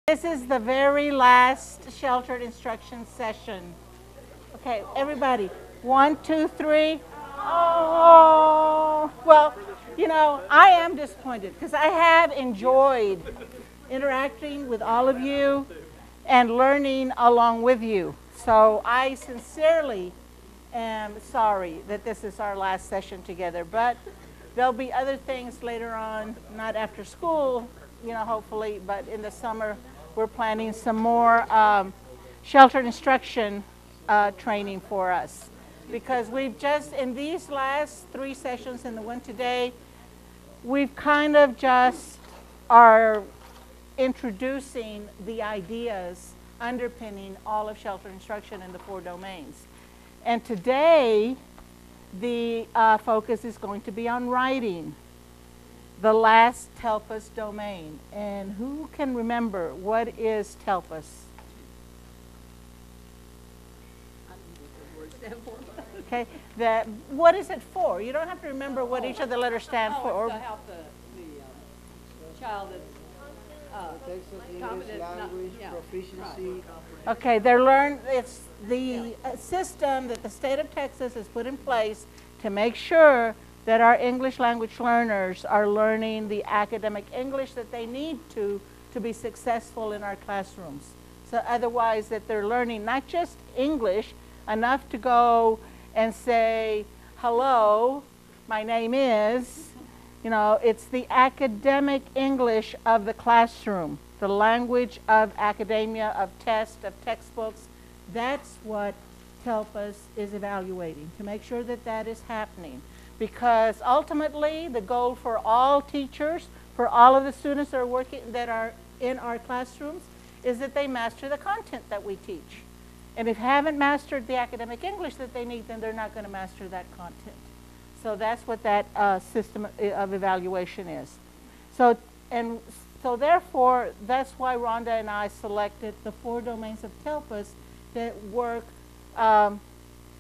This is the very last sheltered instruction session. Okay, everybody. 1, 2, 3. Oh, well, I am disappointed because I have enjoyed interacting with all of you and learning along with you. So I sincerely am sorry that this is our last session together, but there'll be other things later on, not after school, hopefully, but in the summer we're planning some more sheltered instruction training for us. Because we've just, in these last 3 sessions and the one today, we've kind of just are introducing the ideas underpinning all of sheltered instruction in the 4 domains. And today, the focus is going to be on writing, the last TELPUS domain. And who can remember what is TELPUS? Okay, what is it for? You don't have to remember what each of the letters stand for. It's to help the child that's English language, proficiency. Okay, it's the system that the state of Texas has put in place to make sure that our English language learners are learning the academic English that they need to be successful in our classrooms. So otherwise that they're learning not just English, enough to go and say, hello, my name is, it's the academic English of the classroom, the language of academia, of tests, of textbooks. That's what TELPUS is evaluating, to make sure that that is happening. Because ultimately, the goal for all teachers, for all of the students that are in our classrooms, is that they master the content that we teach. And if they haven't mastered the academic English that they need, then they're not going to master that content. So that's what that system of evaluation is. So therefore, that's why Rhonda and I selected the 4 domains of TELPUS that work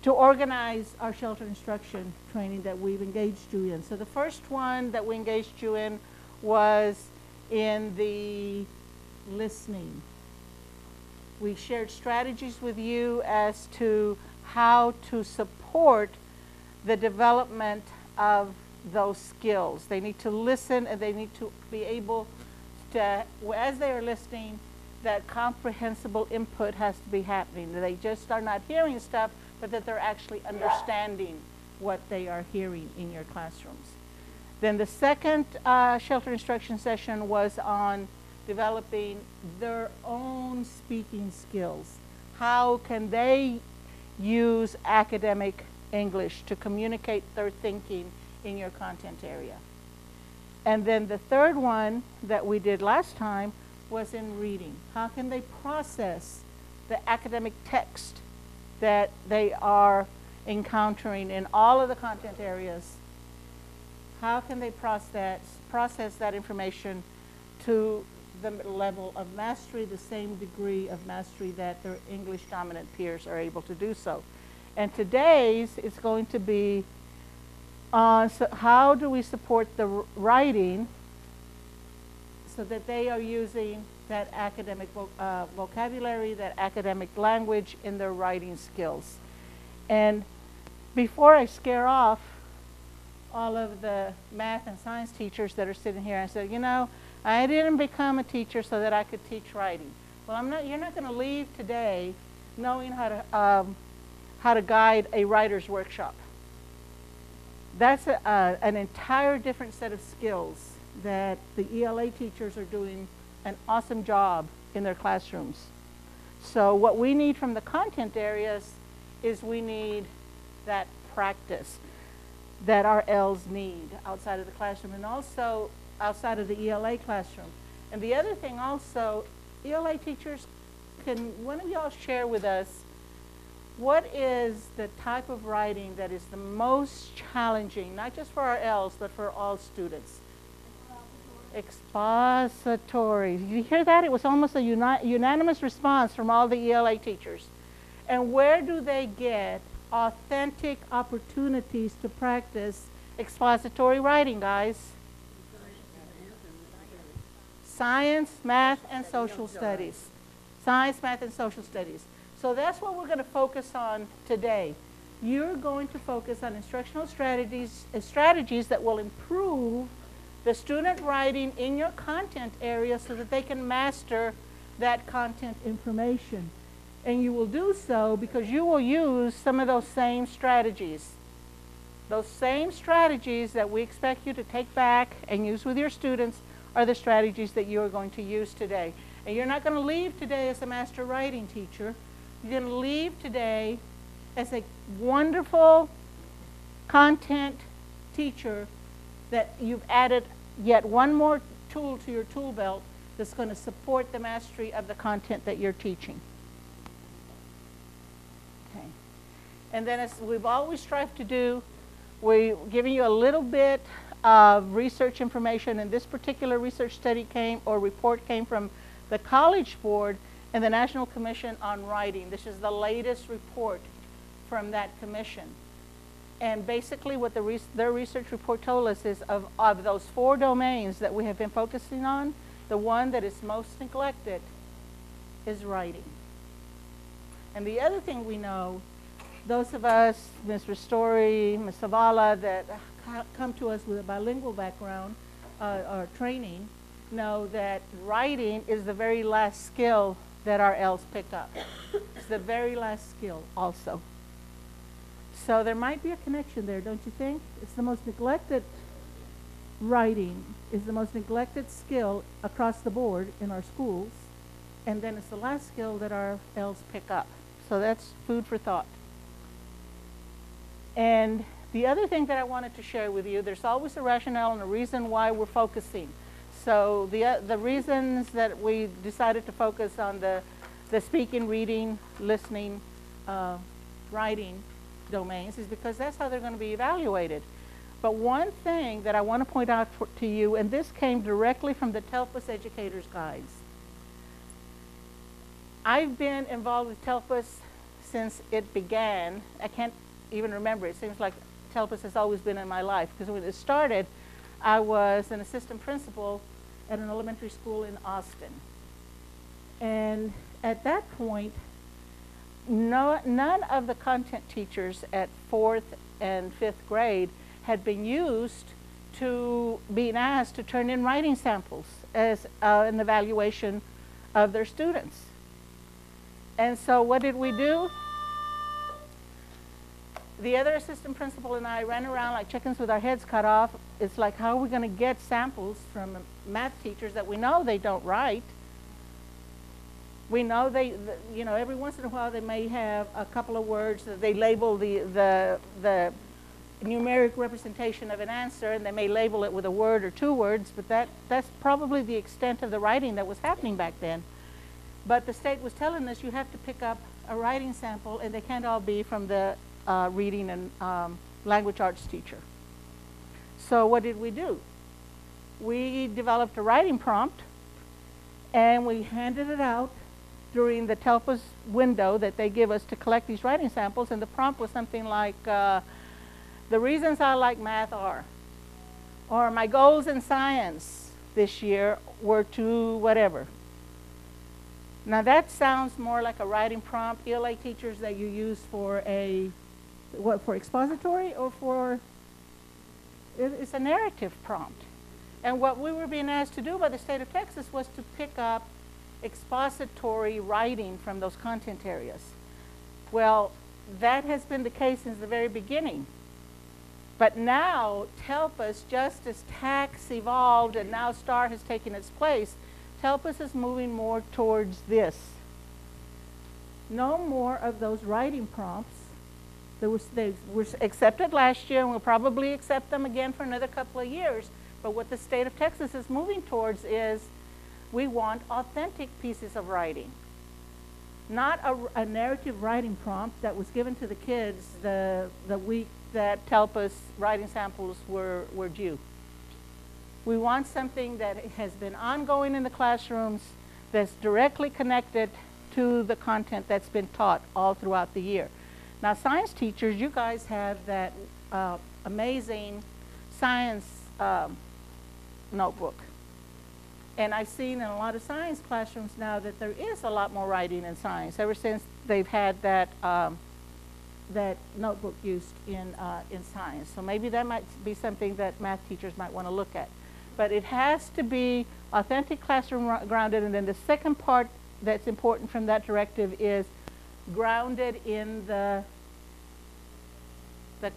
to organize our sheltered instruction training that we've engaged you in. So the first one that we engaged you in was in the listening. We shared strategies with you as to how to support the development of those skills. They need to listen, and they need to be able to, as they are listening, that comprehensible input has to be happening. They just are not hearing stuff, but that they're actually understanding what they are hearing in your classrooms. Then the second sheltered instruction session was on developing their own speaking skills. How can they use academic English to communicate their thinking in your content area? And then the third one that we did last time was in reading. How can they process the academic text that they are encountering in all of the content areas? How can they process that information to the level of mastery, the same degree of mastery that their English dominant peers are able to do so? And today's is going to be so how do we support the writing so that they are using that academic vocabulary, that academic language in their writing skills. And before I scare off all of the math and science teachers that are sitting here, I said, I didn't become a teacher so that I could teach writing. Well, you're not going to leave today knowing how to guide a writer's workshop. That's an entire different set of skills that the ELA teachers are doing an awesome job in their classrooms. So what we need from the content areas is we need that practice that our Ls need outside of the classroom and also outside of the ELA classroom. And the other thing also, ELA teachers, can one of y'all share with us what is the type of writing that is the most challenging, not just for our Ls, but for all students? Expository. Did you hear that? It was almost a unanimous response from all the ELA teachers. And where do they get authentic opportunities to practice expository writing, guys? Science, math, and social studies. Science, math, and social studies. So that's what we're going to focus on today. You're going to focus on instructional strategies that will improve the student writing in your content area so that they can master that content information. And you will do so because you will use some of those same strategies. Those same strategies that we expect you to take back and use with your students are the strategies that you are going to use today. And you're not going to leave today as a master writing teacher. You're going to leave today as a wonderful content teacher that you've added yet one more tool to your tool belt that's going to support the mastery of the content that you're teaching. Okay. And then as we've always strived to do, we're giving you a little bit of research information, and this particular research study report came from the College Board and the National Commission on Writing. This is the latest report from that commission. And basically what their research report told us is of those 4 domains that we have been focusing on, the one that is most neglected is writing. And the other thing we know, those of us, Ms. Ristori, Ms. Zavala, that come to us with a bilingual background or training, know that writing is the very last skill that our ELs pick up. It's the very last skill also. So there might be a connection there, don't you think? It's the most neglected, writing is the most neglected skill across the board in our schools, and then it's the last skill that our ELs pick up. So that's food for thought. And the other thing that I wanted to share with you, there's always a rationale and a reason why we're focusing. So the reasons that we decided to focus on the speaking, reading, listening, writing domains is because that's how they're going to be evaluated. But one thing that I want to point out to you, and this came directly from the TELPUS Educators Guides. I've been involved with TELPUS since it began. I can't even remember. It seems like TELPUS has always been in my life, because when it started, I was an assistant principal at an elementary school in Austin. And at that point, none of the content teachers at 4th and 5th grade had been used to being asked to turn in writing samples as an evaluation of their students. And so what did we do? The other assistant principal and I ran around like chickens with our heads cut off. It's like, how are we going to get samples from math teachers that we know they don't write? We know you know, every once in a while they may have a couple of words that they label the numeric representation of an answer, and they may label it with a word or 2 words, but that's probably the extent of the writing that was happening back then. But the state was telling us you have to pick up a writing sample, and they can't all be from the reading and language arts teacher. So what did we do? We developed a writing prompt, and we handed it out during the TELPUS window that they give us to collect these writing samples, and the prompt was something like, the reasons I like math are, or my goals in science this year were to whatever. Now that sounds more like a writing prompt, ELA teachers, that you use for for expository or for, it's a narrative prompt. And what we were being asked to do by the state of Texas was to pick up expository writing from those content areas. Well, that has been the case since the very beginning. But now, TELPUS, just as TAKS evolved and now STAR has taken its place, TELPUS is moving more towards this. No more of those writing prompts. They were accepted last year, and we'll probably accept them again for another couple of years. But what the state of Texas is moving towards is we want authentic pieces of writing. Not a narrative writing prompt that was given to the kids the week that TELPUS writing samples were due. We want something that has been ongoing in the classrooms, that's directly connected to the content that's been taught all throughout the year. Now, science teachers, you guys have that amazing science notebook. And I've seen in a lot of science classrooms now that there is a lot more writing in science ever since they've had that, that notebook used in science. So maybe that might be something that math teachers might want to look at. But it has to be authentic classroom grounded. And then the second part that's important from that directive is grounded in the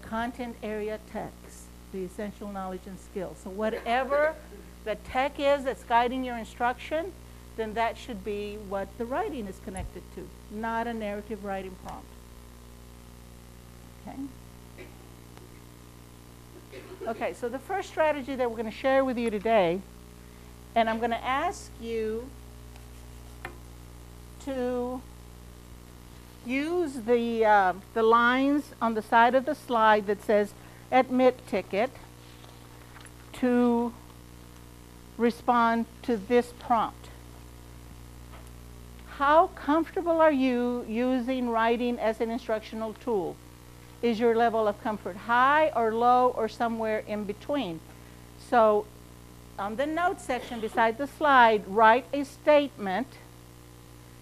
content area text, the essential knowledge and skills. So whatever the tech is that's guiding your instruction, then that should be what the writing is connected to, not a narrative writing prompt. Okay? Okay, so the first strategy that we're going to share with you today, and I'm going to ask you to use the lines on the side of the slide that says admit ticket to respond to this prompt. How comfortable are you using writing as an instructional tool? Is your level of comfort high or low or somewhere in between? So on the notes section beside the slide, write a statement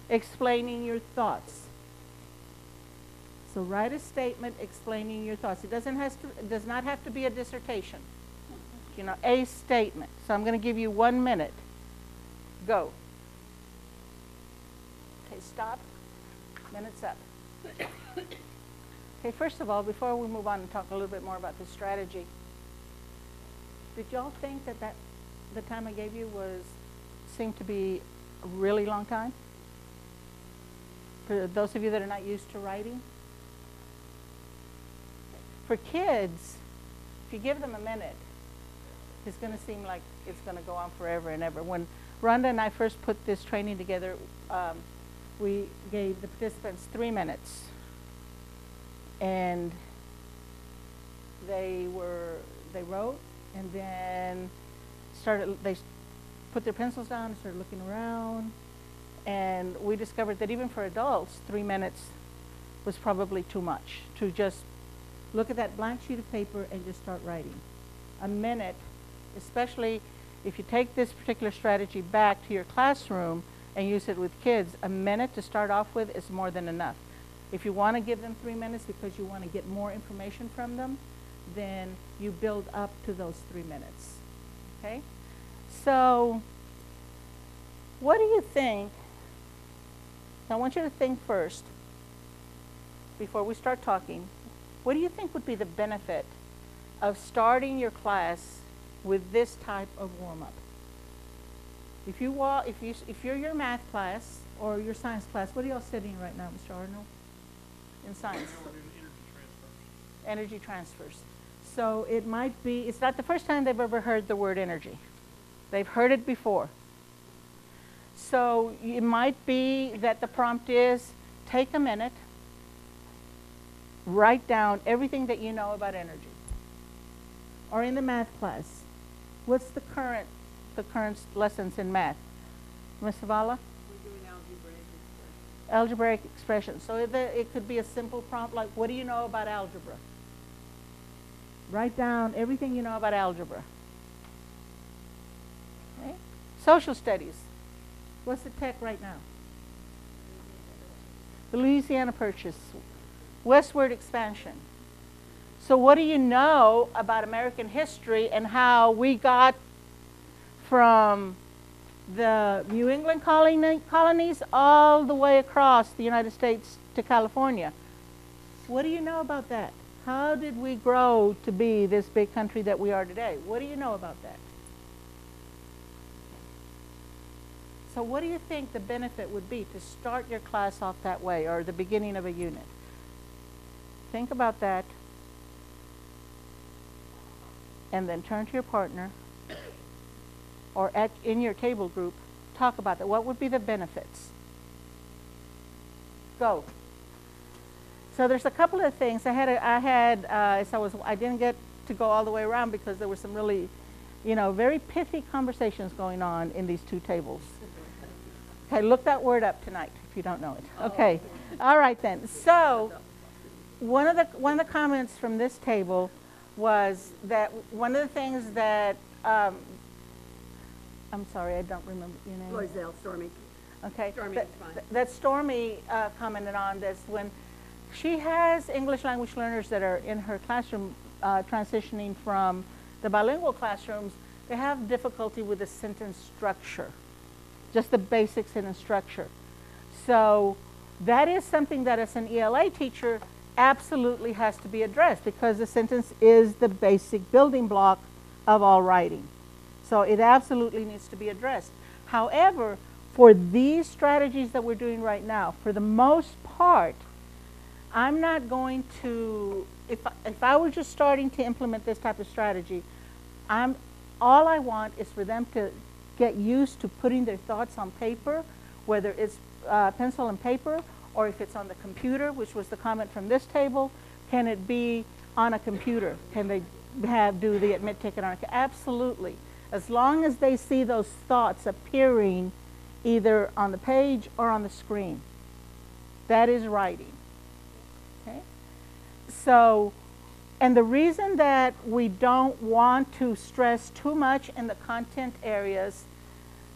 explaining your thoughts. So write a statement explaining your thoughts. It does not have to be a dissertation. You know, a statement. So I'm going to give you 1 minute. Go. Okay, stop. Minute's up. Okay, first of all, before we move on and talk a little bit more about this strategy, did y'all think that the time I gave you seemed to be a really long time? For those of you that are not used to writing? For kids, if you give them a minute, it's going to seem like it's going to go on forever and ever. When Rhonda and I first put this training together, we gave the participants 3 minutes. And they wrote, and then they put their pencils down and started looking around. And we discovered that even for adults, 3 minutes was probably too much to just look at that blank sheet of paper and just start writing. A minute, especially if you take this particular strategy back to your classroom and use it with kids, a minute to start off with is more than enough. If you want to give them 3 minutes because you want to get more information from them, then you build up to those 3 minutes. Okay? So, what do you think? I want you to think first, before we start talking, what do you think would be the benefit of starting your class with this type of warm-up? If you're your math class or your science class, what are y'all studying right now, Mr. Arnold? In science? Energy transfers. So it might be, it's not the first time they've ever heard the word energy. They've heard it before. So it might be that the prompt is, take a minute, write down everything that you know about energy. Or in the math class, what's the current lessons in math? Ms. Zavala? We're doing algebraic expression. Algebraic expression. So it could be a simple prompt like, what do you know about algebra? Write down everything you know about algebra. Okay? Social studies. What's the tech right now? The Louisiana Purchase. Westward expansion. So what do you know about American history and how we got from the New England colonies all the way across the United States to California? What do you know about that? How did we grow to be this big country that we are today? What do you know about that? So what do you think the benefit would be to start your class off that way, or the beginning of a unit? Think about that, and then turn to your partner, or in your table group, talk about that. What would be the benefits? Go. So there's a couple of things. I didn't get to go all the way around because there were some really, very pithy conversations going on in these two tables. Okay, look that word up tonight if you don't know it. Okay, all right then. So one of the comments from this table was that one of the things that I'm sorry, I don't remember your name. Loiselle, Stormy. Okay. Stormy that, is fine. that Stormy commented on this when she has English language learners that are in her classroom transitioning from the bilingual classrooms. They have difficulty with the sentence structure, just the basic sentence structure. So that is something that as an ELA teacher absolutely has to be addressed because the sentence is the basic building block of all writing. So it absolutely needs to be addressed. However, for these strategies that we're doing right now, for the most part, I'm not going to, if I were just starting to implement this type of strategy, all I want is for them to get used to putting their thoughts on paper, whether it's pencil and paper, or if it's on the computer, which was the comment from this table. Can it be on a computer? Can they do the admit ticket on a, absolutely. As long as they see those thoughts appearing either on the page or on the screen. That is writing. Okay? So, and the reason that we don't want to stress too much in the content areas,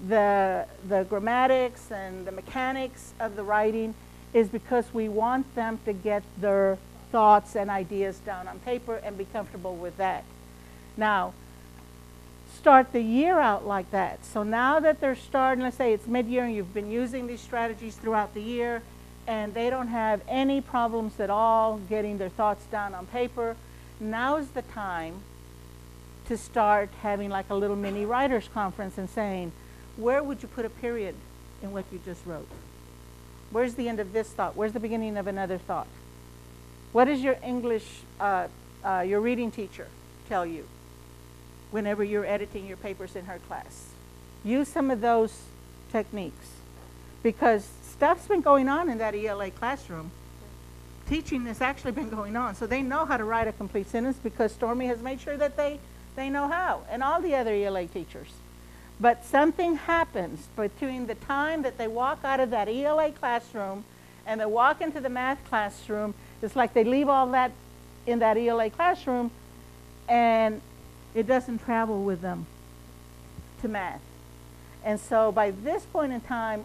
the grammatics and the mechanics of the writing, is because we want them to get their thoughts and ideas down on paper and be comfortable with that. Now, start the year out like that. So now that they're starting, let's say it's mid-year and you've been using these strategies throughout the year and they don't have any problems at all getting their thoughts down on paper, now is the time to start having like a little mini writers conference and saying, where would you put a period in what you just wrote? Where's the end of this thought? Where's the beginning of another thought? What does your English, your reading teacher tell you whenever you're editing your papers in her class? Use some of those techniques because stuff's been going on in that ELA classroom. Teaching has actually been going on, so they know how to write a complete sentence because Stormy has made sure that they know how, and all the other ELA teachers. But something happens between the time that they walk out of that ELA classroom and they walk into the math classroom. It's like they leave all that in that ELA classroom and it doesn't travel with them to math. And so by this point in time,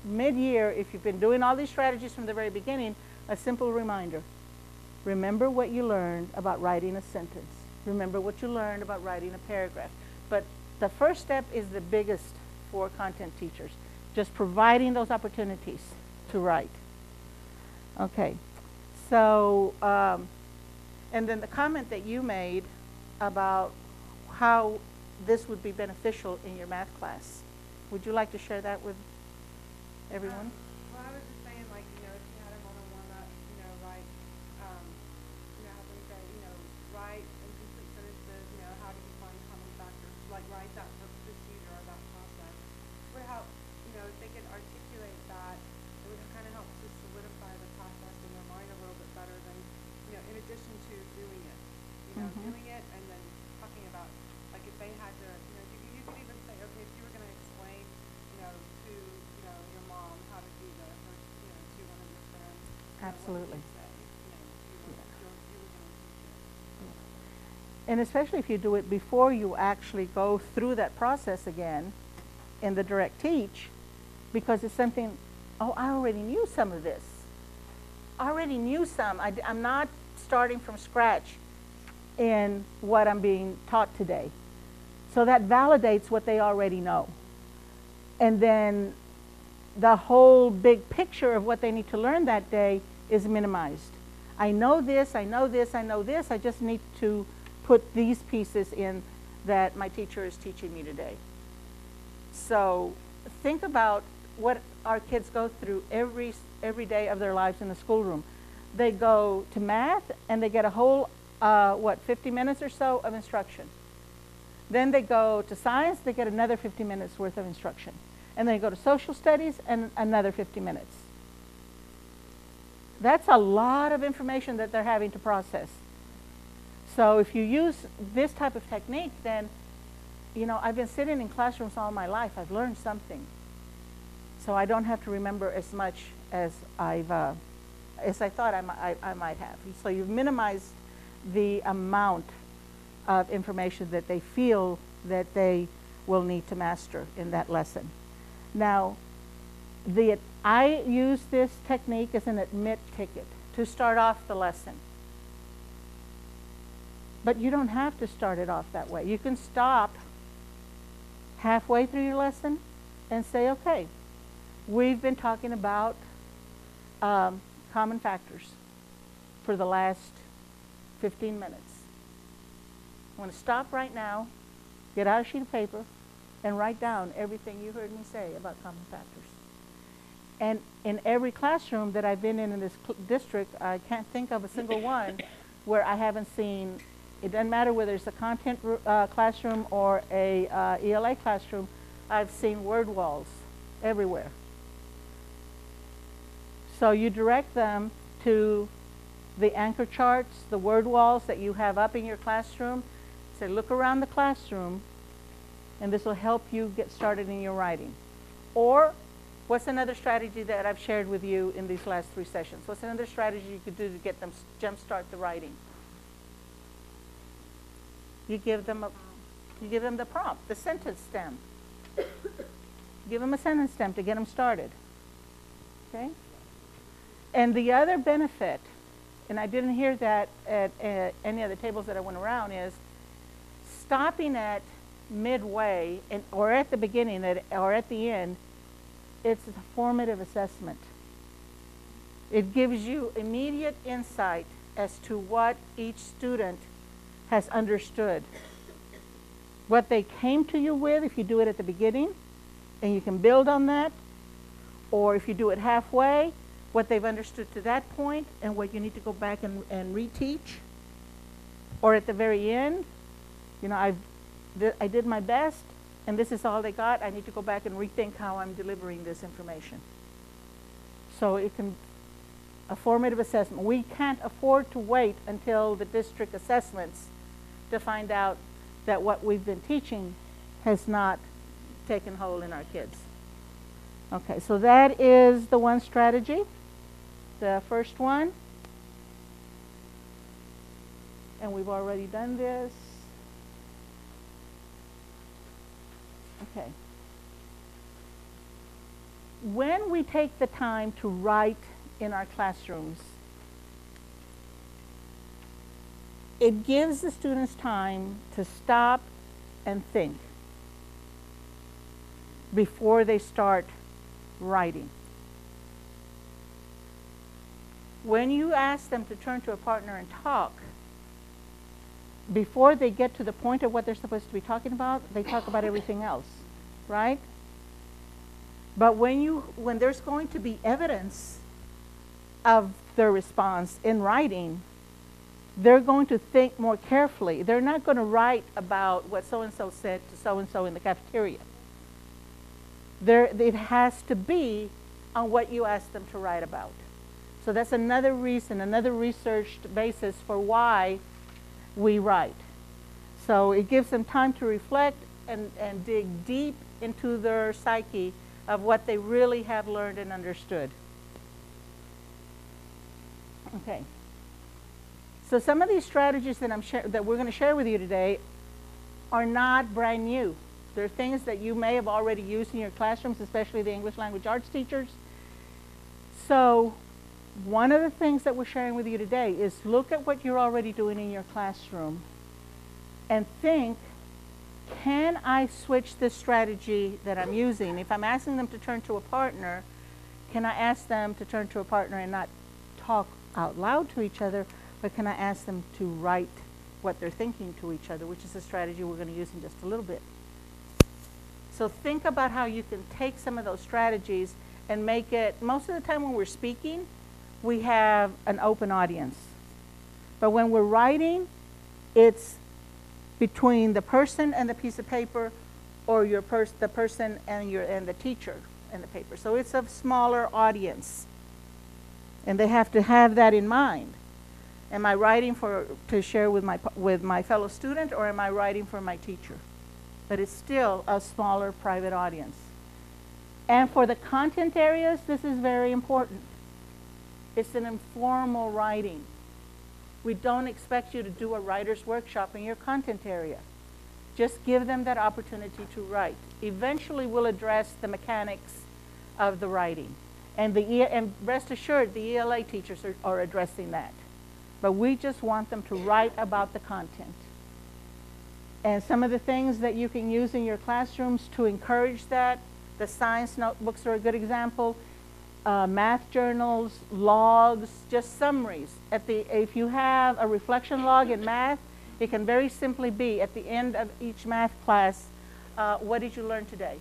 mid-year, if you've been doing all these strategies from the very beginning, a simple reminder. Remember what you learned about writing a sentence. Remember what you learned about writing a paragraph. But the first step is the biggest for content teachers, just providing those opportunities to write. Okay, so, and then the comment that you made about how this would be beneficial in your math class. Would you like to share that with everyone? Well, I was just saying, like, you know, if you had a one-on-one that, you know, like, you know, how do we say, you know, write incomplete sentences, you know, how do you find common factors, like, write that procedure or that process. Would help, you know, if they could articulate that, it would kind of help to solidify the process in their mind a little bit better than, you know, in addition to doing it, you know, doing it and then talking about, like, if they had to, you know, you could even say, okay, if you were going to explain, you know, to, you know, your mom how to do this, or, you know, to one of your friends. Absolutely. Yeah. And especially if you do it before you actually go through that process again in the direct teach, because it's something, oh, I already knew some of this. I already knew some. I'm not starting from scratch in what I'm being taught today. So that validates what they already know. And then the whole big picture of what they need to learn that day is minimized. I know this, I know this, I know this. I just need to put these pieces in that my teacher is teaching me today. So think about what our kids go through every day of their lives in the schoolroom. They go to math and they get a whole, 50 minutes or so of instruction. Then they go to science, they get another 50 minutes worth of instruction. And then they go to social studies and another 50 minutes. That's a lot of information that they're having to process. So if you use this type of technique, then, you know, I've been sitting in classrooms all my life. I've learned something. So I don't have to remember as much as I thought I might have. So you've minimized the amount of information that they feel that they will need to master in that lesson. Now, I use this technique as an admit ticket to start off the lesson. But you don't have to start it off that way. You can stop halfway through your lesson and say, okay, we've been talking about common factors for the last 15 minutes. I want to stop right now, get out a sheet of paper, and write down everything you heard me say about common factors. And in every classroom that I've been in this district, I can't think of a single one where I haven't seen, it doesn't matter whether it's a content classroom or a ELA classroom, I've seen word walls everywhere. So you direct them to the anchor charts, the word walls that you have up in your classroom. Say, look around the classroom, and this will help you get started in your writing. Or, what's another strategy that I've shared with you in these last 3 sessions? What's another strategy you could do to get them jumpstart the writing? You give them the prompt, the sentence stem. Give them a sentence stem to get them started. Okay? And the other benefit, and I didn't hear that at any of the tables that I went around, is stopping at midway or at the beginning or at the end. It's a formative assessment. It gives you immediate insight as to what each student has understood. What they came to you with, if you do it at the beginning, and you can build on that, or if you do it halfway, what they've understood to that point and what you need to go back and reteach, or at the very end, you know, I did my best, and this is all they got. I need to go back and rethink how I'm delivering this information. So it can, a formative assessment. We can't afford to wait until the district assessments to find out that what we've been teaching has not taken hold in our kids. Okay, so that is the one strategy, the first one. And we've already done this. Okay. When we take the time to write in our classrooms, it gives the students time to stop and think before they start writing. When you ask them to turn to a partner and talk, before they get to the point of what they're supposed to be talking about, they talk about everything else, right? But when there's going to be evidence of their response in writing, they're going to think more carefully. They're not going to write about what so-and-so said to so-and-so in the cafeteria. It has to be on what you ask them to write about. So that's another reason, another researched basis for why we write. So it gives them time to reflect and dig deep into their psyche of what they really have learned and understood. Okay. So some of these strategies that we're going to share with you today are not brand new. They're things that you may have already used in your classrooms, especially the English language arts teachers. So one of the things that we're sharing with you today is look at what you're already doing in your classroom and think, can I switch this strategy that I'm using? If I'm asking them to turn to a partner, can I ask them to turn to a partner and not talk out loud to each other, but can I ask them to write what they're thinking to each other, which is a strategy we're going to use in just a little bit. So think about how you can take some of those strategies and make it, most of the time when we're speaking, we have an open audience. But when we're writing, it's between the person and the piece of paper, or the person and the teacher and the paper. So it's a smaller audience. And they have to have that in mind. Am I writing to share with my fellow student, or am I writing for my teacher? But it's still a smaller private audience. And for the content areas, this is very important. It's an informal writing. We don't expect you to do a writer's workshop in your content area. Just give them that opportunity to write. Eventually, we'll address the mechanics of the writing. And, and rest assured, the ELA teachers are addressing that. But we just want them to write about the content. And some of the things that you can use in your classrooms to encourage that, the science notebooks are a good example. Math journals, logs, just summaries. If you have a reflection log in math, it can very simply be at the end of each math class, what did you learn today?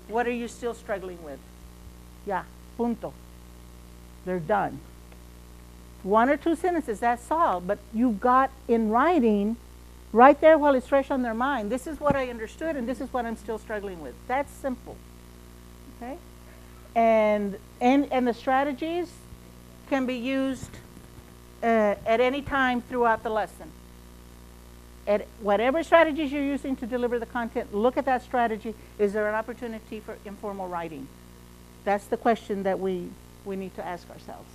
What are you still struggling with? Yeah, punto. They're done. One or two sentences, that's all. But you got in writing right there while it's fresh on their mind. This is what I understood, and this is what I'm still struggling with. That's simple. Okay? And the strategies can be used at any time throughout the lesson. At whatever strategies you're using to deliver the content, look at that strategy. Is there an opportunity for informal writing? That's the question that we need to ask ourselves.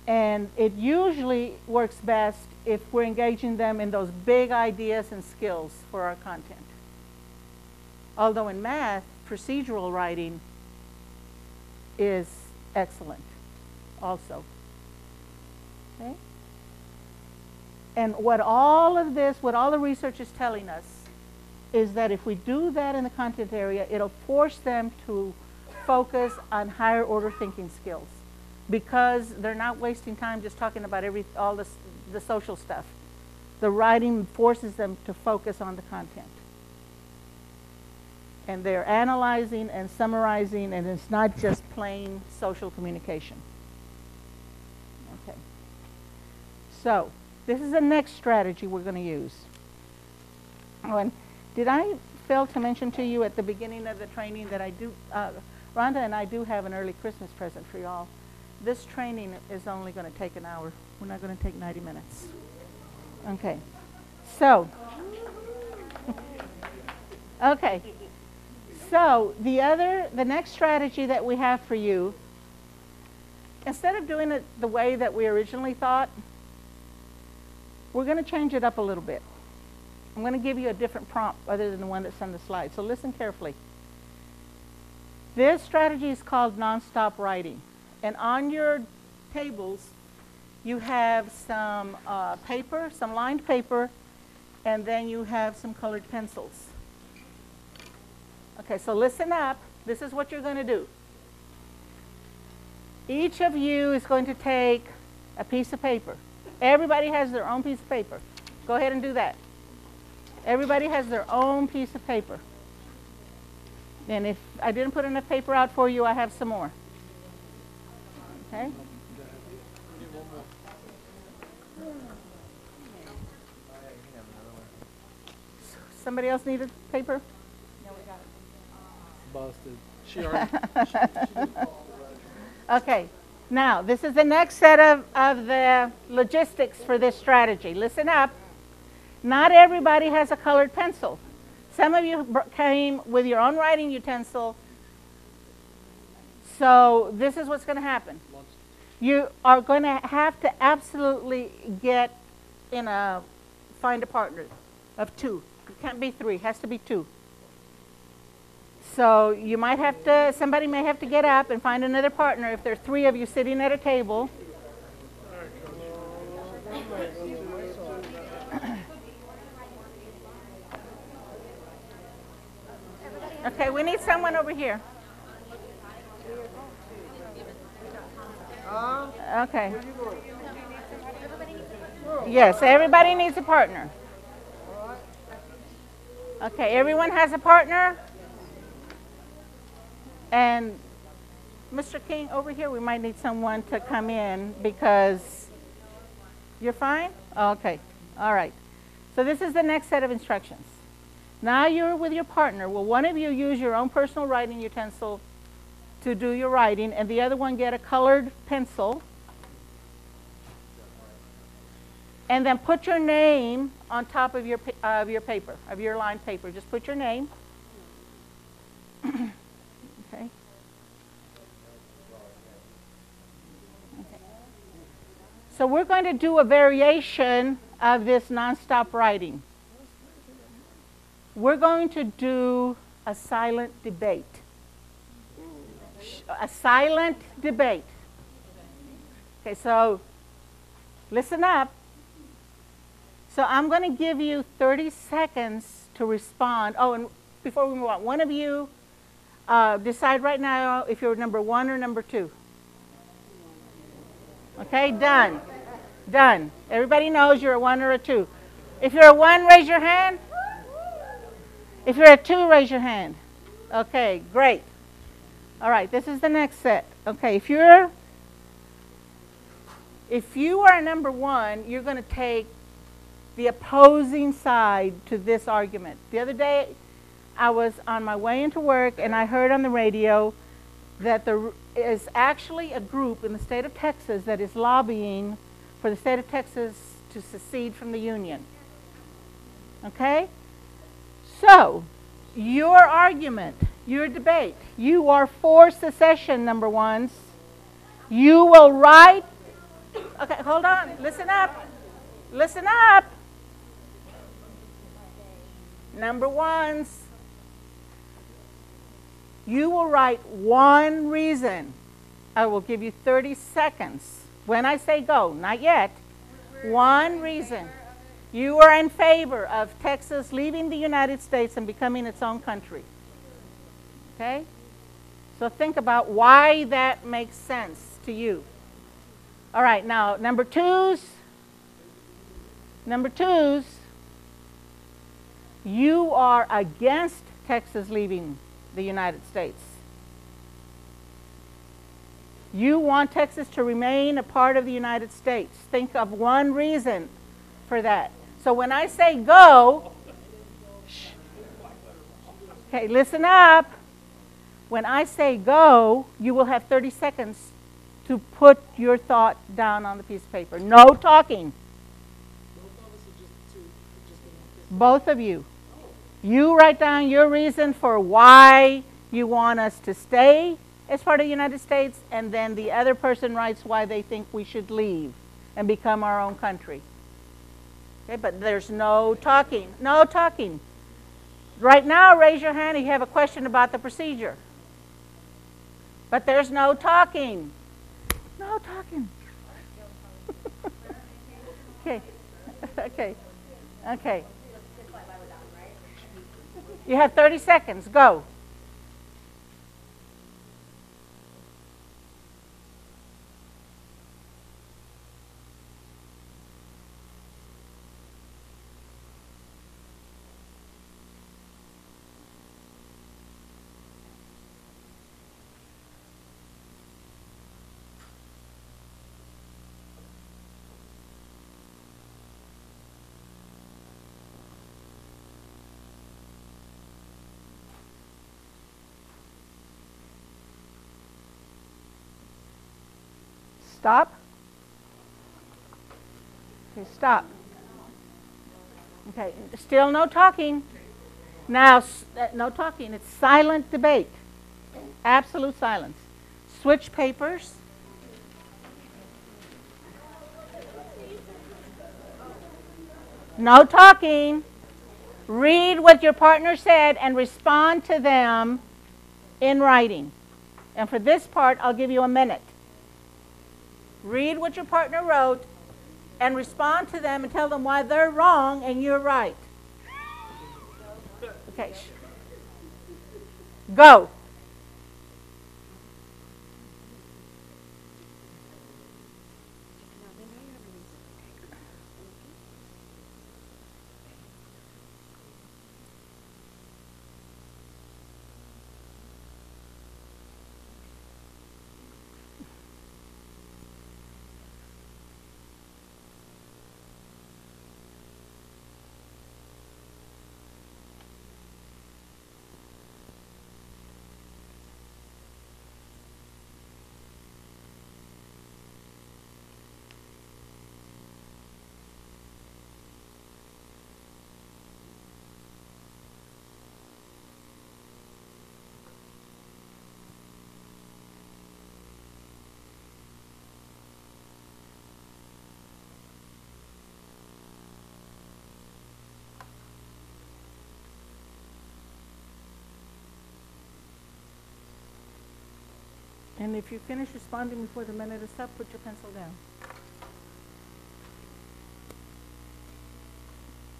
And it usually works best if we're engaging them in those big ideas and skills for our content. Although in math, procedural writing is excellent also. Okay? And what all the research is telling us is that if we do that in the content area, it'll force them to focus on higher order thinking skills, because they're not wasting time just talking about all the social stuff. The writing forces them to focus on the content. And they're analyzing and summarizing, and it's not just plain social communication. Okay. So, this is the next strategy we're going to use. Oh, and did I fail to mention to you at the beginning of the training that I do, Rhonda and I do have an early Christmas present for y'all. This training is only going to take an hour. We're not going to take 90 minutes. Okay. So, okay. So, the next strategy that we have for you, instead of doing it the way that we originally thought, we're going to change it up a little bit. I'm going to give you a different prompt other than the one that's on the slide. So listen carefully. This strategy is called nonstop writing. And on your tables, you have some paper, some lined paper, and then you have some colored pencils. Okay, so listen up. This is what you're going to do. Each of you is going to take a piece of paper. Everybody has their own piece of paper. Go ahead and do that. Everybody has their own piece of paper. And if I didn't put enough paper out for you, I have some more. Okay? Somebody else needed paper? No, we got it. Busted. She already. Okay. Now, this is the next set of the logistics for this strategy. Listen up. Not everybody has a colored pencil. Some of you came with your own writing utensil. So this is what's going to happen. You are going to have to absolutely find a partner of two. It can't be three. It has to be two. So you might have to, somebody may have to get up and find another partner if there are three of you sitting at a table. Okay, we need someone over here. Okay. Yes, everybody needs a partner. Okay, everyone has a partner. And Mr. King, over here, we might need someone to come in because you're fine? Okay, all right. So this is the next set of instructions. Now you're with your partner. Will one of you use your own personal writing utensil to do your writing, and the other one get a colored pencil? And then put your name on top of your paper, of your lined paper. Just put your name. Okay. So we're going to do a variation of this nonstop writing. we're going to do a silent debate. A silent debate. Okay, so listen up. So I'm going to give you 30 seconds to respond. Oh, and before we move on, one of you decide right now if you're number 1 or number 2. Okay, done. Done. Everybody knows you're a 1 or a 2. If you're a 1, raise your hand. If you're a 2, raise your hand. Okay, great. All right, this is the next set. Okay, if you are number 1, you're going to take the opposing side to this argument. The other day, I was on my way into work, and I heard on the radio that there is actually a group in the state of Texas that is lobbying for the state of Texas to secede from the Union. Okay? So, your argument, your debate, you are for secession, number 1s. You will write, okay, hold on, listen up. Listen up. Number 1s, you will write 1 reason. I will give you 30 seconds. When I say go, not yet. 1 reason. You are in favor of Texas leaving the United States and becoming its own country. Okay? So think about why that makes sense to you. All right, now number 2s. Number 2s, you are against Texas leaving the United States. You want Texas to remain a part of the United States. Think of 1 reason for that. So when I say go, shh. Okay, listen up. When I say go, you will have 30 seconds to put your thought down on the piece of paper. No talking. Both of you. You write down your reason for why you want us to stay as part of the United States, and then the other person writes why they think we should leave and become our own country. Okay, but there's no talking. No talking. Right now, raise your hand if you have a question about the procedure. But there's no talking. No talking. Okay. Okay. Okay. You have 30 seconds. Go. Stop. Okay, stop. Okay, still no talking. Now, no talking. It's silent debate. Absolute silence. Switch papers. No talking. Read what your partner said and respond to them in writing. And for this part, I'll give you a minute. Read what your partner wrote and respond to them and tell them why they're wrong and you're right. Okay. Go. And if you finish responding before the minute is up, put your pencil down.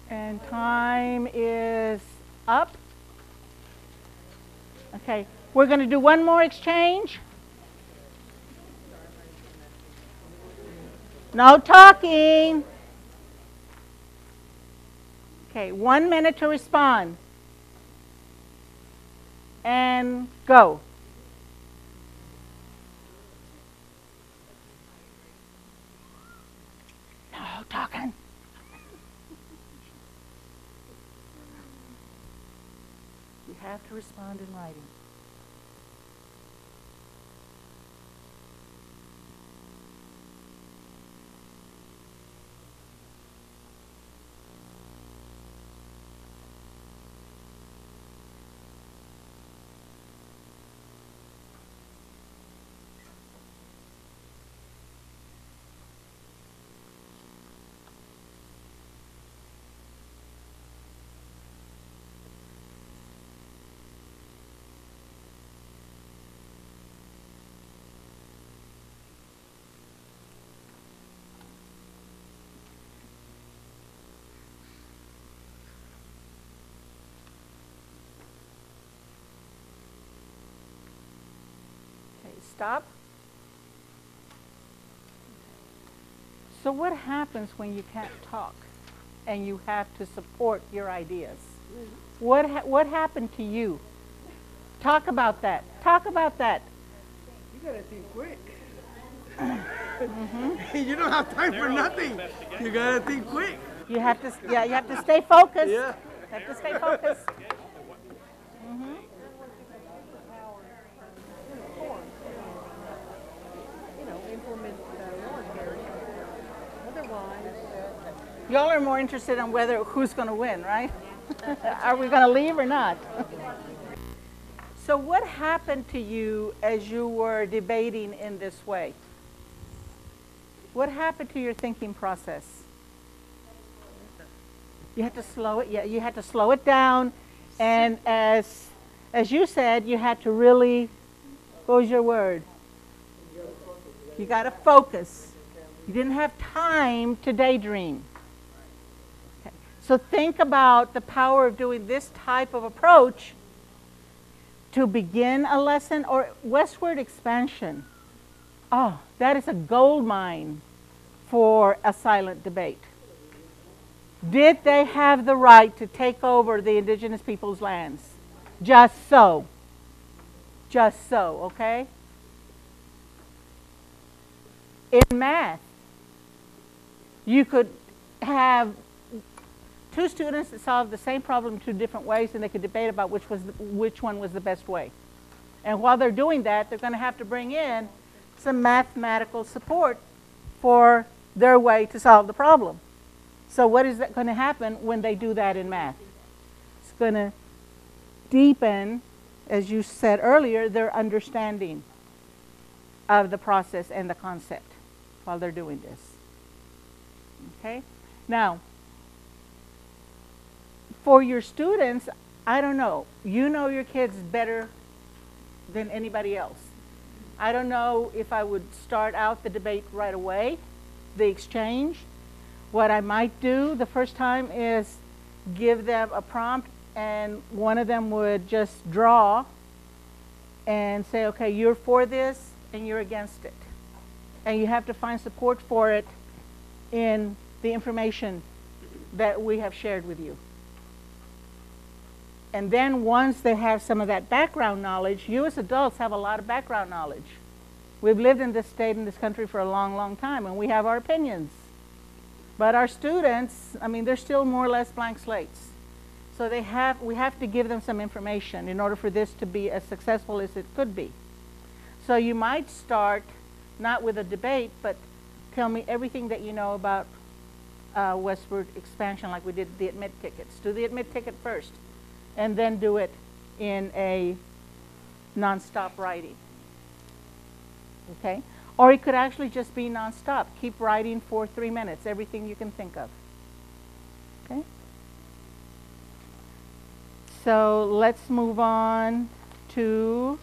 And time is up. Okay, we're going to do one more exchange. No talking. Okay, 1 minute to respond. And go. No talking. You have to respond in writing. Stop. So what happens when you can't talk and you have to support your ideas? What happened to you? Talk about that. Talk about that. You gotta think quick. You don't have time for nothing. You gotta think quick. You have to, you have to stay focused. Yeah. You have to stay focused. Implement military. Otherwise, Y'all are more interested in who's going to win, right? Are we going to leave or not? So what happened to you as you were debating in this way? What happened to your thinking process? You had to slow it. Yeah, you had to slow it down, and as you said, you had to really. What was your word? You got to focus. You didn't have time to daydream. Okay. So think about the power of doing this type of approach to begin a lesson or westward expansion. Oh, that is a gold mine for a silent debate. Did they have the right to take over the indigenous people's lands? Just so. Just so, okay? In math, you could have two students that solved the same problem 2 different ways, and they could debate about which one was the best way. And while they're doing that, they're going to have to bring in some mathematical support for their way to solve the problem. So what is that going to happen when they do that in math? It's going to deepen, as you said earlier, their understanding of the process and the concept while they're doing this. Okay? Now, for your students, I don't know. You know your kids better than anybody else. I don't know if I would start out the debate right away, the exchange. What I might do the first time is give them a prompt, and one of them would just draw and say, okay, you're for this and you're against it. And you have to find support for it in the information that we have shared with you. And then once they have some of that background knowledge, you as adults have a lot of background knowledge. We've lived in this state, in this country for a long, long time, and we have our opinions. But our students, I mean, they're still more or less blank slates. So we have to give them some information in order for this to be as successful as it could be. So you might start not with a debate, but tell me everything that you know about westward expansion, like we did the admit tickets. Do the admit ticket first, and then do it in a nonstop writing. Okay? Or it could actually just be nonstop. Keep writing for 3 minutes, everything you can think of. Okay? So let's move on to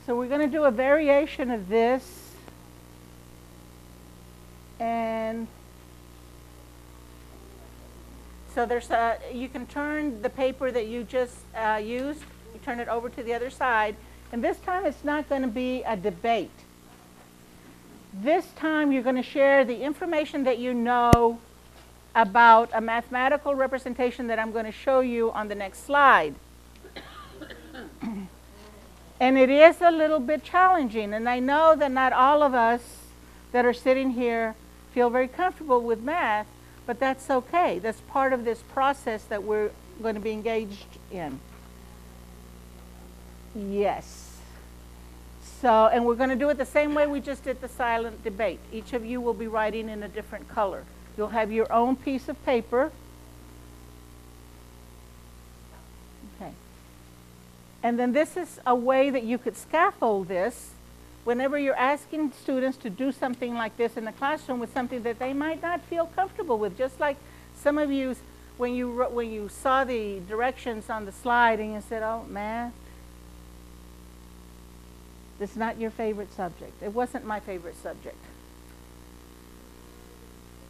So we're going to do a variation of this. And so there's you can turn the paper that you just used, you turn it over to the other side. And this time it's not going to be a debate. This time you're going to share the information that you know about a mathematical representation that I'm going to show you on the next slide. And it is a little bit challenging, and I know that not all of us that are sitting here feel very comfortable with math, but that's okay. That's part of this process that we're going to be engaged in. Yes. So, and we're going to do it the same way we just did the silent debate. Each of you will be writing in a different color. You'll have your own piece of paper. Okay. And then this is a way that you could scaffold this whenever you're asking students to do something like this in the classroom with something that they might not feel comfortable with. Just like some of you, when you saw the directions on the slide and you said, oh, math, this is not your favorite subject. It wasn't my favorite subject.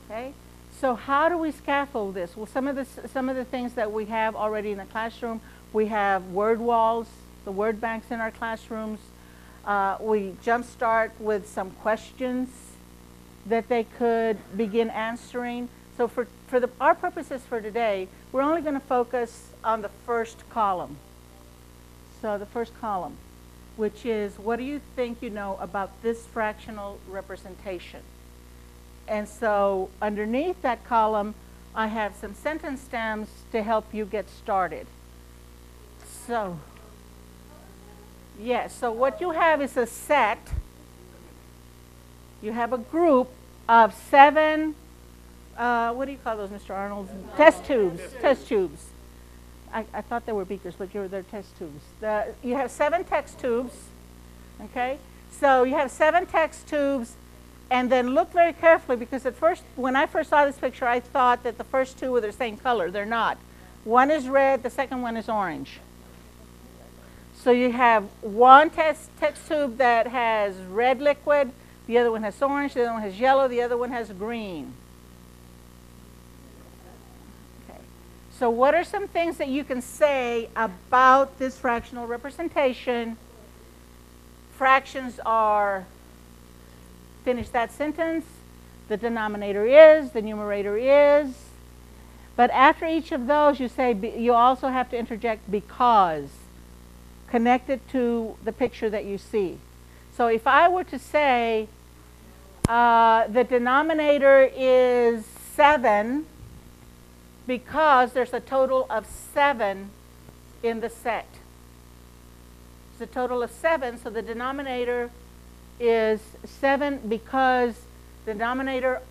Okay? So how do we scaffold this? Well, some of the things that we have already in the classroom, we have word walls, the word banks in our classrooms. We jumpstart with some questions that they could begin answering. So for our purposes for today, we're only going to focus on the first column. So the first column, which is, what do you think you know about this fractional representation? And so underneath that column, I have some sentence stems to help you get started. So, yes, so what you have is a set. You have a group of 7, what do you call those, Mr. Arnold? Test tubes. Test tubes. I thought they were beakers, but they're test tubes. You have 7 text tubes, okay? So you have 7 text tubes, and then look very carefully, because at first, when I first saw this picture, I thought that the first 2 were the same color. They're not. One is red, the second one is orange. So you have one text tube that has red liquid, the other one has orange, the other one has yellow, the other one has green. Okay. So what are some things that you can say about this fractional representation? Fractions are, finish that sentence, the denominator is, the numerator is. But after each of those, you say, you also have to interject because, connected to the picture that you see. So if I were to say the denominator is 7 because there's a total of 7 in the set. It's a total of 7, so the denominator is 7 because the denominator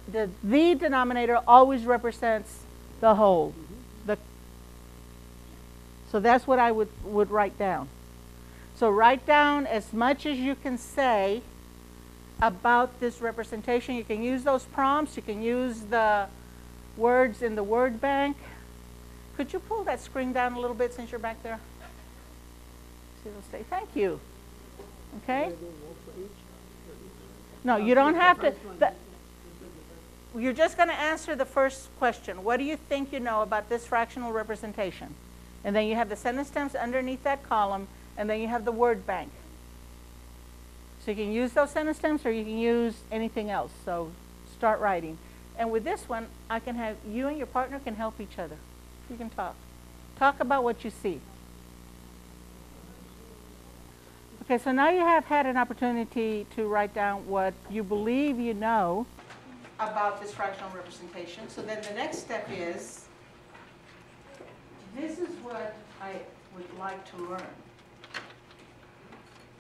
always represents the whole. So that's what I would write down. So write down as much as you can say about this representation. You can use those prompts. You can use the words in the word bank. Could you pull that screen down a little bit since you're back there? See, it'll stay. Thank you. Okay? No, you don't have to. You're just going to answer the first question. What do you think you know about this fractional representation? And then you have the sentence stems underneath that column, and then you have the word bank. So you can use those sentence stems, or you can use anything else. So start writing. And with this one, I can have you and your partner can help each other. You can talk. Talk about what you see. Okay, so now you have had an opportunity to write down what you believe you know about this fractional representation. So then the next step is, this is what I would like to learn.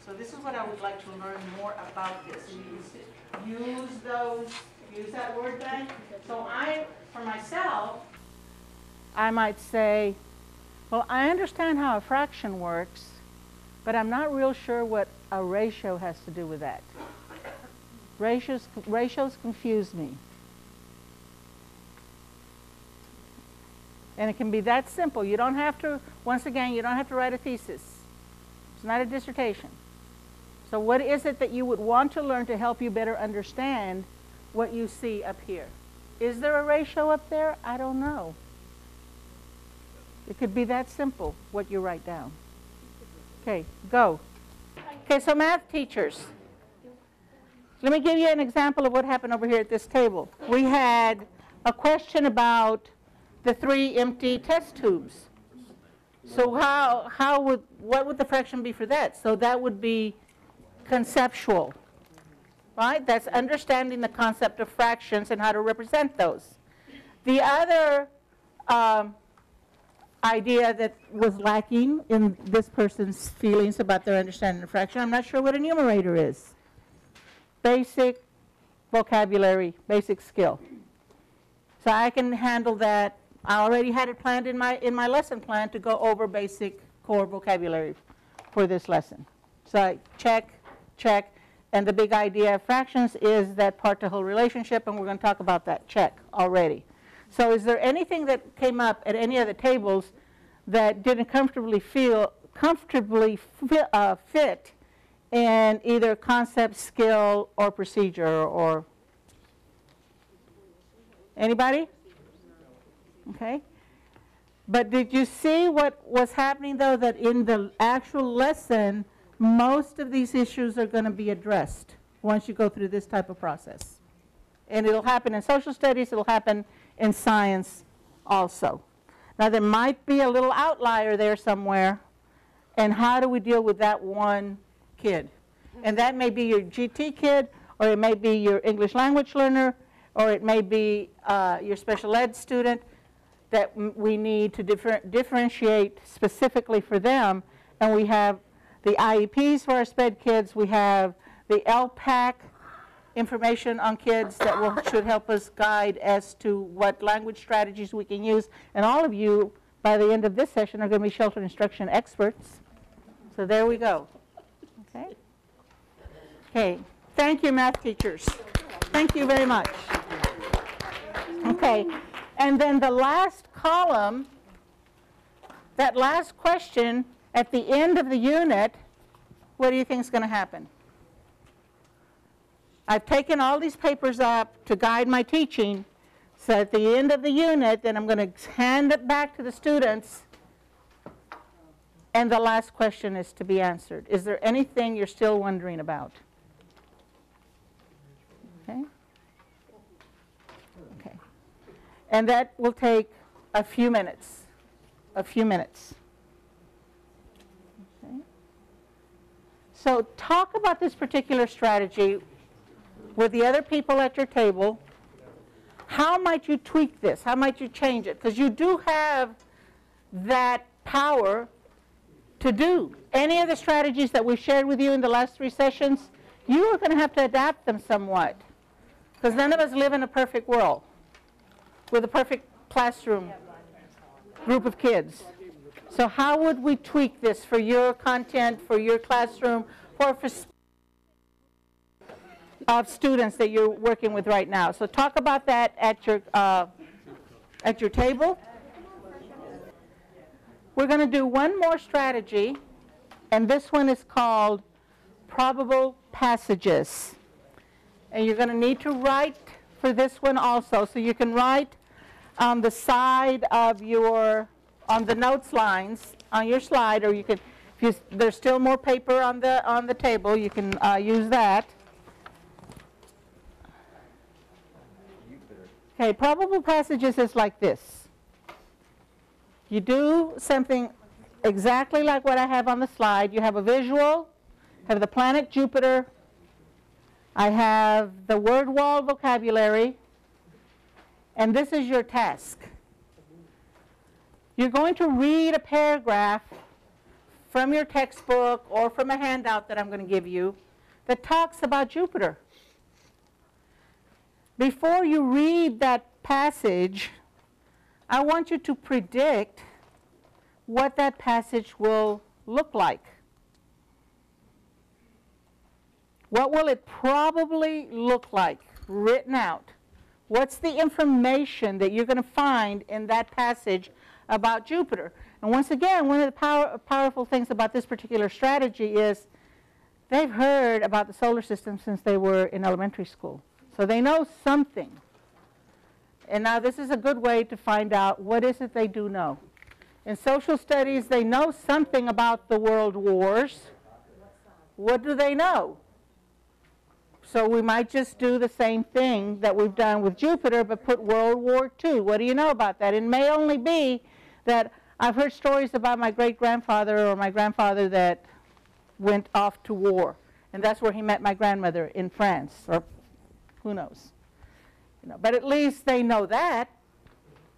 So this is what I would like to learn more about this. Use that word bank. So for myself, I might say, well, I understand how a fraction works, but I'm not real sure what a ratio has to do with that. Ratios confuse me. And it can be that simple. You don't have to, once again, you don't have to write a thesis. It's not a dissertation. So what is it that you would want to learn to help you better understand what you see up here? Is there a ratio up there? I don't know. It could be that simple, what you write down. Okay, go. Okay, so math teachers. Let me give you an example of what happened over here at this table. We had a question about the 3 empty test tubes. So what would the fraction be for that? So that would be conceptual, right? That's understanding the concept of fractions and how to represent those. The other idea that was lacking in this person's feelings about their understanding of fraction, I'm not sure what a numerator is. Basic vocabulary, basic skill. So I can handle that. I already had it planned in my lesson plan to go over basic core vocabulary for this lesson. So I check, and the big idea of fractions is that part-to-whole relationship, and we're going to talk about that. Check already. So is there anything that came up at any of the tables that didn't comfortably fit in either concept, skill, or procedure, or anybody? Okay. But did you see what was happening, though, that in the actual lesson, most of these issues are going to be addressed once you go through this type of process? And it'll happen in social studies, it'll happen in science also. Now, there might be a little outlier there somewhere, and how do we deal with that one kid? And that may be your GT kid, or it may be your English language learner, or it may be your special ed student that we need to differentiate specifically for them. And we have the IEPs for our SPED kids. We have the LPAC information on kids that should help us guide as to what language strategies we can use. And all of you, by the end of this session, are going to be sheltered instruction experts. So there we go. Okay. Okay. Thank you, math teachers. Thank you very much. Okay. And then the last column, that last question at the end of the unit, what do you think is going to happen? I've taken all these papers up to guide my teaching, so at the end of the unit, then I'm going to hand it back to the students, and the last question is to be answered. Is there anything you're still wondering about? Okay. Okay. And that will take a few minutes. Okay. So talk about this particular strategy with the other people at your table. How might you tweak this? How might you change it? Because you do have that power to do any of the strategies that we've shared with you in the last 3 sessions. You are going to have to adapt them somewhat, because none of us live in a perfect world with a perfect classroom group of kids. So how would we tweak this for your content, for your classroom, or for of students that you're working with right now? So talk about that at your table. We're going to do one more strategy, and this one is called probable passages. And you're going to need to write for this one also. So you can write on the side of on the notes lines on your slide, or you can, there's still more paper on the table, you can use that. Okay, probable passages is like this. You do something exactly like what I have on the slide. You have a visual, have the planet Jupiter, I have the word wall vocabulary, and this is your task. You're going to read a paragraph from your textbook or from a handout that I'm going to give you that talks about Jupiter. Before you read that passage, I want you to predict what that passage will look like. What will it probably look like written out? What's the information that you're going to find in that passage about Jupiter? And once again, one of the powerful things about this particular strategy is they've heard about the solar system since they were in elementary school. So they know something. And now this is a good way to find out what is it they do know. In social studies, they know something about the world wars. What do they know? So we might just do the same thing that we've done with Jupiter, but put World War II. What do you know about that? It may only be that I've heard stories about my great-grandfather or my grandfather that went off to war. And that's where he met my grandmother in France, or who knows. You know, but at least they know that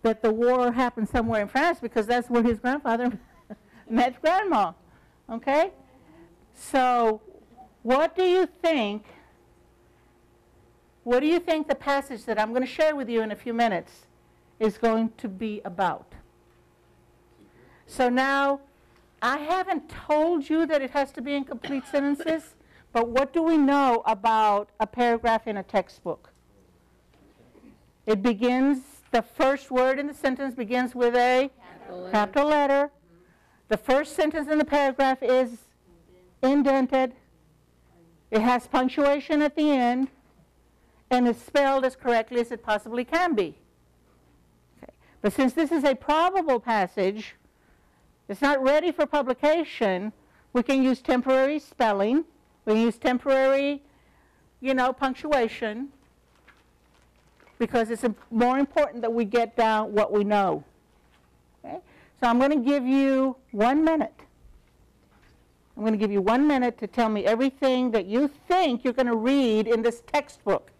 the war happened somewhere in France because that's where his grandfather met grandma. Okay? So what do you think the passage that I'm going to share with you in a few minutes is going to be about? So now, I haven't told you that it has to be in complete sentences, but what do we know about a paragraph in a textbook? It begins, the first word in the sentence begins with a capital letter. The first sentence in the paragraph is indented. It has punctuation at the end, and is spelled as correctly as it possibly can be. Okay. But since this is a probable passage, it's not ready for publication, we can use temporary spelling, we can use temporary, punctuation, because it's more important that we get down what we know. Okay? So I'm going to give you 1 minute. I'm going to give you 1 minute to tell me everything that you think you're going to read in this textbook.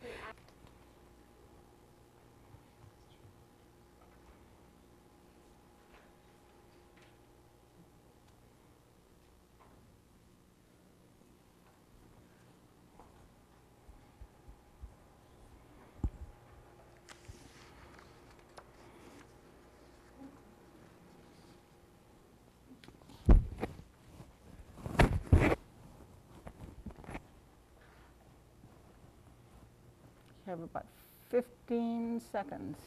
You have about 15 seconds.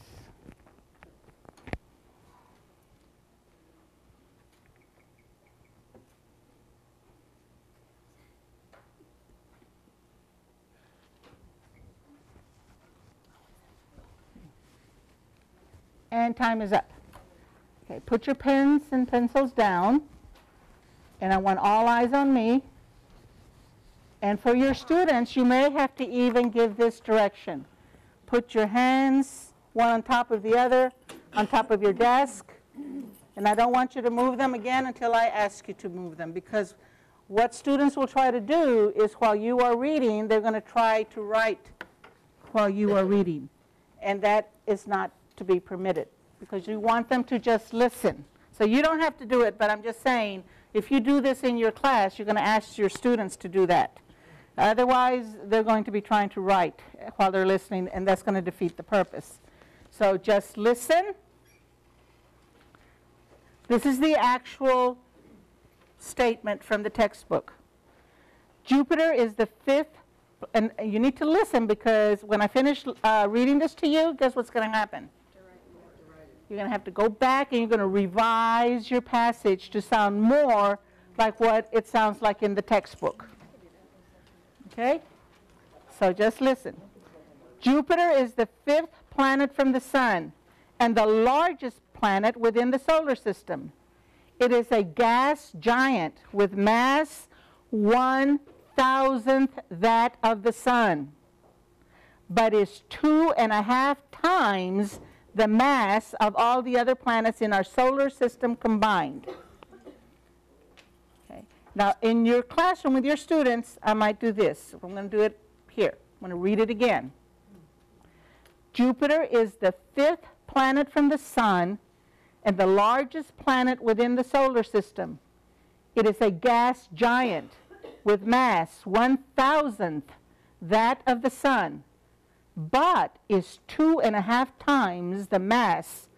And time is up. Okay, put your pens and pencils down. And I want all eyes on me. And for your students, you may have to even give this direction. Put your hands one on top of the other on top of your desk. And I don't want you to move them again until I ask you to move them, because what students will try to do is while you are reading, they're going to try to write while you are reading. And that is not to be permitted, because you want them to just listen. So you don't have to do it, but I'm just saying, if you do this in your class, you're going to ask your students to do that. Otherwise, they're going to be trying to write while they're listening, and that's going to defeat the purpose. So just listen. This is the actual statement from the textbook. Jupiter is the fifth, and you need to listen, because when I finish reading this to you, guess what's going to happen? You're going to have to go back and you're going to revise your passage to sound more like what it sounds like in the textbook. Okay? So just listen. Jupiter is the fifth planet from the sun and the largest planet within the solar system. It is a gas giant with mass 1,000th that of the sun, but is 2.5 times the mass of all the other planets in our solar system combined. Okay. Now, in your classroom with your students, I might do this. I'm going to do it here. I'm going to read it again. Jupiter is the fifth planet from the sun and the largest planet within the solar system. It is a gas giant with mass 1,000th that of the sun, but is 2.5 times the mass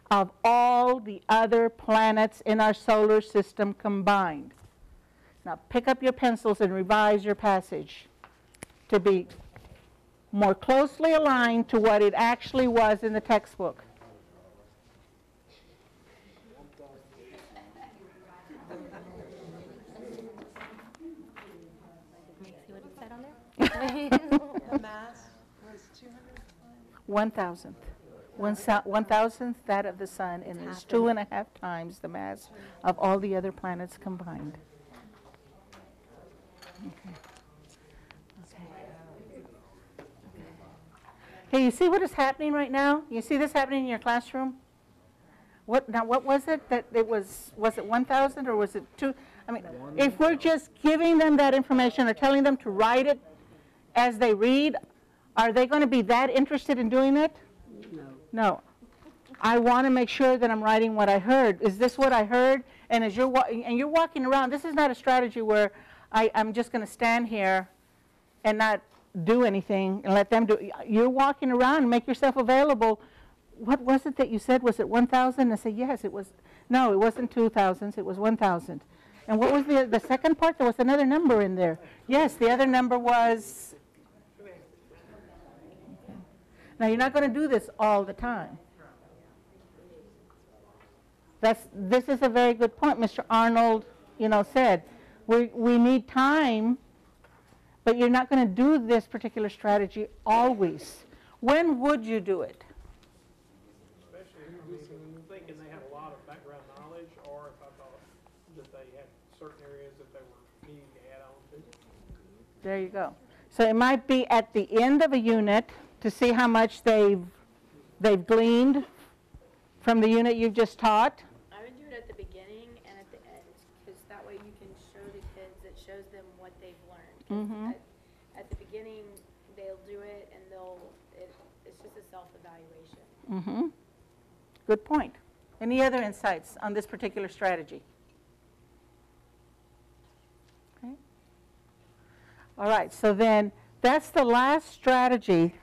of all the other planets in our solar system combined. Now pick up your pencils and revise your passage to be more closely aligned to what it actually was in the textbook. The mass was 200. 1,000th. 1,000th that of the sun, and it's 2.5 times the mass of all the other planets combined. Okay. Hey, you see what is happening right now? You see this happening in your classroom? What was it that it was it 1,000 or was it 2? I mean, if we're just giving them that information or telling them to write it as they read, are they going to be that interested in doing it? No. I want to make sure that I'm writing what I heard. Is this what I heard? And as you're walking around, this is not a strategy where I'm just going to stand here and not do anything and let them do it. You're walking around and make yourself available. What was it that you said? Was it 1,000? I say, yes, it was. No, it wasn't 2,000. It was 1,000. And what was the second part? There was another number in there. Yes, the other number was. Now, you're not going to do this all the time. This is a very good point. Mr. Arnold, said, we need time, but you're not going to do this particular strategy always. When would you do it? Thinking they have a lot of background knowledge, or if I thought that they had certain areas that they were needing to add on to. There you go. So it might be at the end of a unit to see how much they've gleaned from the unit you've just taught. I would do it at the beginning and at the end, because that way you can show the kids, it shows them what they've learned. Mm-hmm. At the beginning, they'll do it and it's just a self-evaluation. Mm-hmm. Good point. Any other insights on this particular strategy? Okay. All right, so then that's the last strategy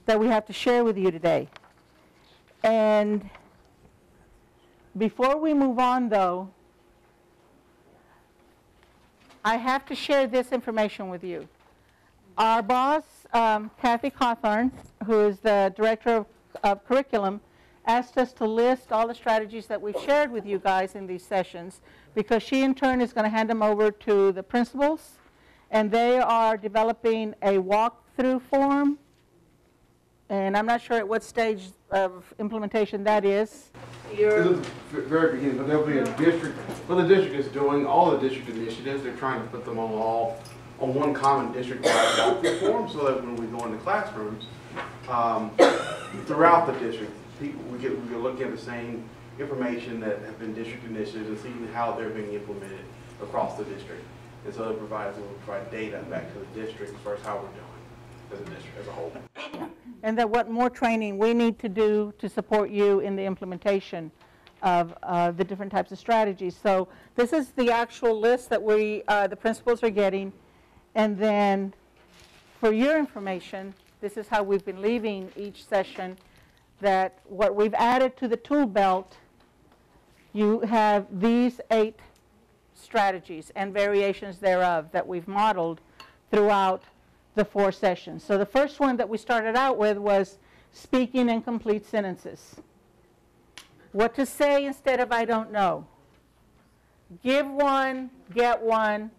that we have to share with you today. And before we move on, though, I have to share this information with you. Our boss, Kathy Cawthorn, who is the director of curriculum, asked us to list all the strategies that we've shared with you guys in these sessions, because she in turn is going to hand them over to the principals, and they are developing a walkthrough form. And I'm not sure at what stage of implementation that is. This is the very beginning, but there'll be a district, what the district is doing, all the district initiatives, they're trying to put them all on one common district-wide walkthrough form, so that when we go into classrooms, throughout the district, we can look at the same information that have been district initiatives and see how they're being implemented across the district. And so it will provide data back to the district as far as how we're doing as a district as a whole. And that what more training we need to do to support you in the implementation of the different types of strategies. So this is the actual list that the principals are getting. And then for your information, this is how we've been leaving each session, that what we've added to the tool belt, you have these 8 strategies and variations thereof that we've modeled throughout the 4 sessions. So the first one that we started out with was speaking in complete sentences. What to say instead of I don't know. Give one, get one.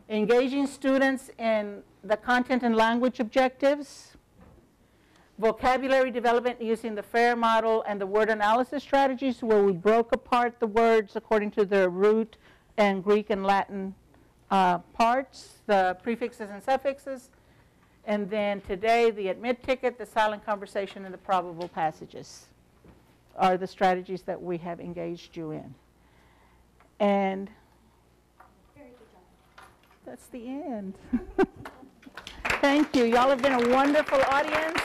Engaging students in the content and language objectives. Vocabulary development using the FAIR model and the word analysis strategies, where we broke apart the words according to their root and Greek and Latin parts, the prefixes and suffixes. And then today, the admit ticket, the silent conversation, and the probable passages are the strategies that we have engaged you in. And that's the end. Thank you. Y'all have been a wonderful audience.